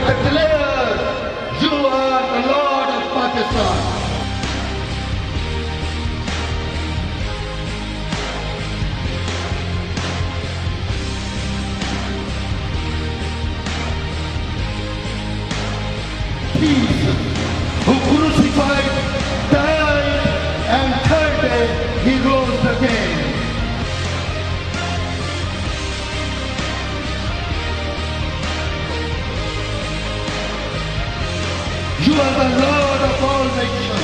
declare you are the Lord of Pakistan. Peace, who crucified, died, and third day he rose again. You are the Lord of all nations.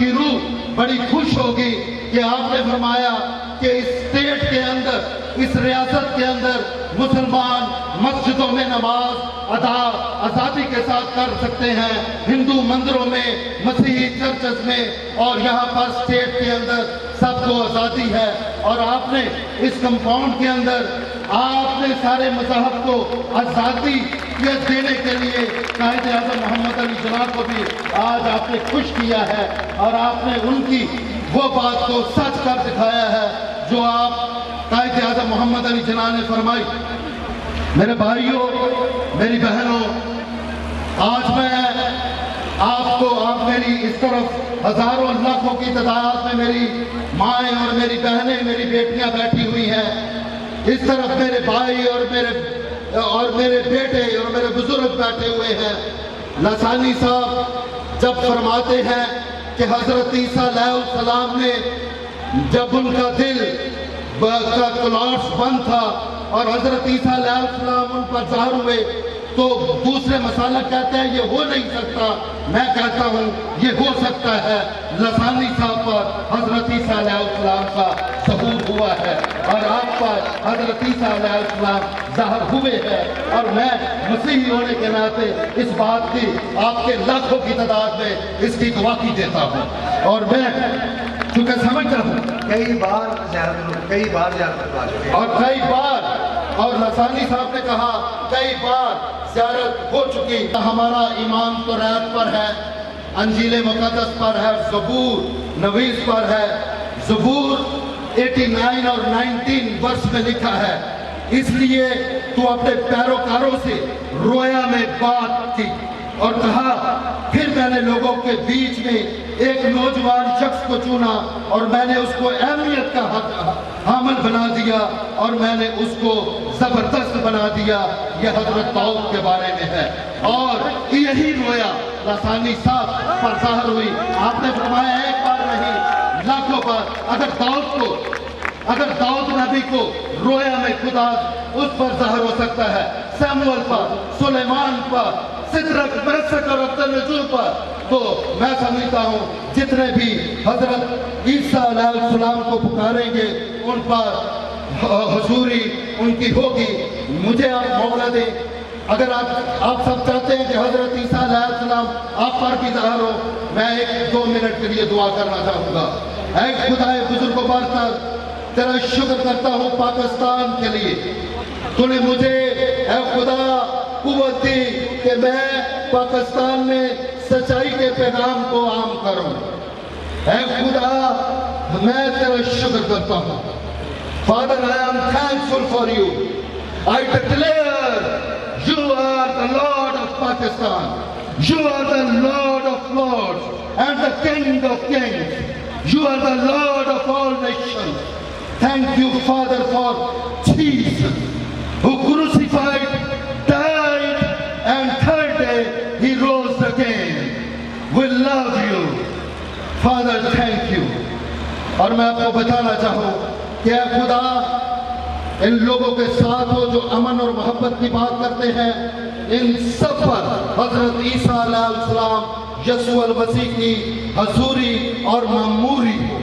کی روح بڑی خوش ہوگی کہ آپ نے فرمایا کہ اس اسٹیٹ کے اندر، اس ریاست کے اندر مسلمان مسجدوں میں نماز ادا آزادی کے ساتھ کر سکتے ہیں، ہندو مندروں میں، مسیحی چرچز میں، اور یہاں پر اسٹیٹ کے اندر سب کو آزادی ہے۔ اور آپ نے اس کمپاؤنڈ کے اندر آپ نے سارے مذہب کو آزادی دینے کے لیے قائد اعظم محمد علی جناح کو بھی آج آپ نے خوش کیا ہے، اور آپ نے ان کی وہ بات کو سچ کر دکھایا ہے جو آپ قائد اعظم محمد علی جناح نے فرمائی۔ میرے بھائیوں، میری بہنوں، آج میں آپ میری اس طرف ہزاروں لاکھوں کی تعداد میں میری مائیں اور میری بہنیں، میری بیٹیاں بیٹھی ہوئی ہیں، اس طرف میرے بھائی اور میرے بیٹے اور میرے بزرگ بیٹھے ہوئے ہیں۔ لسانی صاحب جب فرماتے ہیں کہ حضرت عیسیٰ علیہ السلام نے جب ان کا دل کا کلاٹس بند تھا اور حضرت عیسیٰ علیہ السلام ان پر ظاہر ہوئے، تو دوسرے مسالک کہتے ہیں یہ ہو نہیں سکتا، میں کہتا ہوں یہ ہو سکتا ہے۔ لسانی صاحب پر حضرت عیسیٰ علیہ السلام کا ظہور ہوا ہے اور آپ پر حضرت عیسیٰ علیہ السلام ظاہر ہوئے ہیں، اور میں مسیحی ہونے کے ناطے اس بات کی آپ کے لاکھوں کی تعداد میں اس کی گواہی دیتا ہوں، اور میں چونکہ سمجھتا ہوں کئی بار اور لسانی صاحب نے کہا کئی بار زیارت ہو چکی۔ ہمارا ایمان توریت پر ہے، انجیل مقدس پر ہے، زبور نویس پر ہے۔ زبور 89 اور 19 ورس میں لکھا ہے، اس لیے تو اپنے پیروکاروں سے رویا میں بات کی اور کہا، پھر میں نے لوگوں کے بیچ میں ایک نوجوان شخص کو چنا اور میں نے اس کو اہمیت کا حامل بنا دیا اور میں نے اس کو زبردست بنا دیا۔ یہ حضرت داؤد کے بارے میں ہے، اور یہی رویا لسانی صاحب پر ظاہر ہوئی۔ آپ نے فرمایا ایک بار نہیں، لاکھوں بار۔ اگر داؤد نبی کو رویا میں خدا اس پر ظاہر ہو سکتا ہے، سیموئل پر، سلیمان پر، سدرک میشک اور عبدالنجور پر، تو میں سمجھتا ہوں جتنے بھی حضرت عیسیٰ علیہ السلام کو پکاریں گے ان پر حضوری ان کی ہوگی۔ مجھے آپ موقع دیں، اگر آپ سب چاہتے ہیں کہ حضرت عیسیٰ علیہ السلام آپ پر بھی ظاہر ہو، میں 1-2 منٹ کے لیے دعا کرنا چاہوں گا۔ اے خدا بزرگ و برتر، تیرا شکر کرتا ہوں پاکستان کے لیے، تو نے مجھے اے خدا قوت دی کہ میں پاکستان میں سچائی کے پیغام کو عام کروں۔ اے خدا میں تیرا شکر کرتا ہوں۔ Father, I am thankful for you. I declare you are the Lord of Pakistan. You are the Lord of Lords and the King of Kings. You are the Lord of all nations. Thank you, Father, for Jesus, who crucified, died, and third day he rose again. We love you. Father, thank you. اور میں آپ کو بتانا چاہوں کہ اے خدا ان لوگوں کے ساتھ ہو جو امن اور محبت کی بات کرتے ہیں، ان سب پر حضرت عیسیٰ علیہ السلام یسوع المسیح کی حضوری اور معموری ہو۔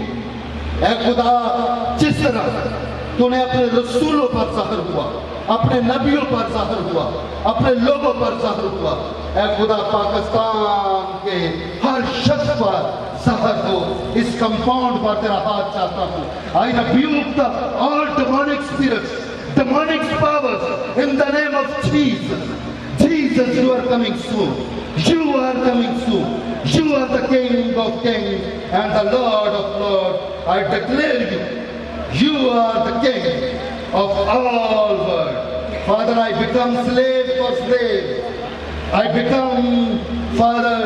اے خدا جس طرح تو نے اپنے رسولوں پر ظاہر ہوا، اپنے نبیوں پر ظاہر ہوا، اپنے لوگوں پر ظاہر ہوا، اے خدا پاکستان کے ہر شخص پر ظاہر ہو۔ اس کمپاؤنڈ پر تیرا ہاتھ چاہتا ہوں۔ I rebuke all demonic spirits, demonic powers in the name of Jesus. Jesus, you are coming soon. You are coming soon. You are the King of Kings and the Lord of Lords. I declare you, you are the King of all world. Father, I become slave for slave. I become, Father,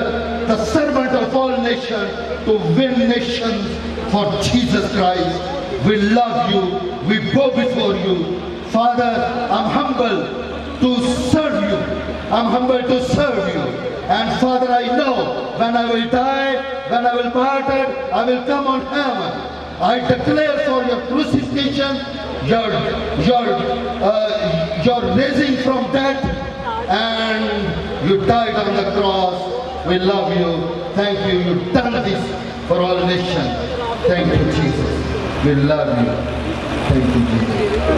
the servant of all nations to win nations for Jesus Christ. We love you. We bow before you. Father, I'm humble to serve you. I'm humble to serve you. And Father, I know when I will die, when I will parted, I will come on heaven. I declare for your crucifixion, your raising from death, and you died on the cross. We love you. Thank you. You've done this for all nations. Thank you, Jesus. We love you. Thank you, Jesus.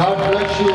God bless you.